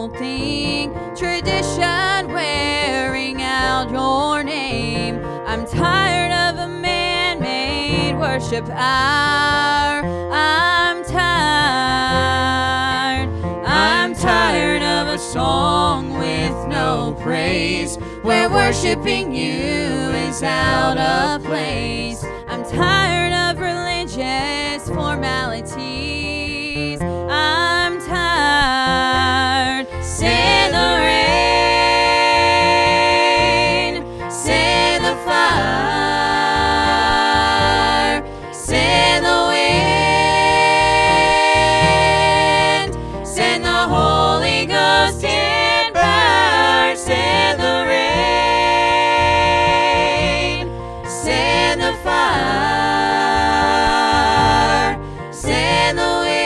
old thing, tradition wearing out your name. I'm tired of a man-made worship hour. I'm tired of a song with no praise, where worshiping you is out of place. I'm tired of religious formalities. I'm tired. Send the rain, send the fire, send the wind, send the Holy Ghost in power. Send the rain, send the fire, send the wind,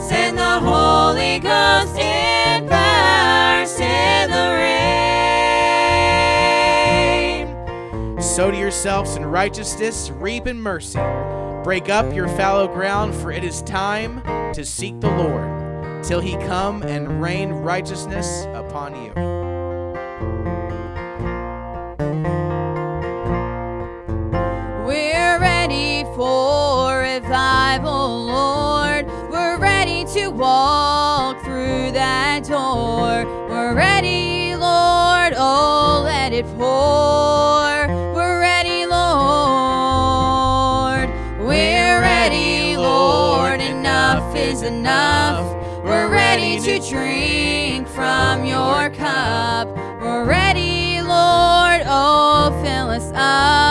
send the Holy Ghost in power. Send the rain. Sow to yourselves in righteousness, reap in mercy. Break up your fallow ground, for it is time to seek the Lord, till he come and rain righteousness upon you. We're ready for revival, Lord. We're ready to walk through that door. We're ready, Lord. Oh, let it pour. We're ready, Lord. We're ready, Lord. Enough is enough. We're ready to drink from your cup. We're ready, Lord. Oh, fill us up.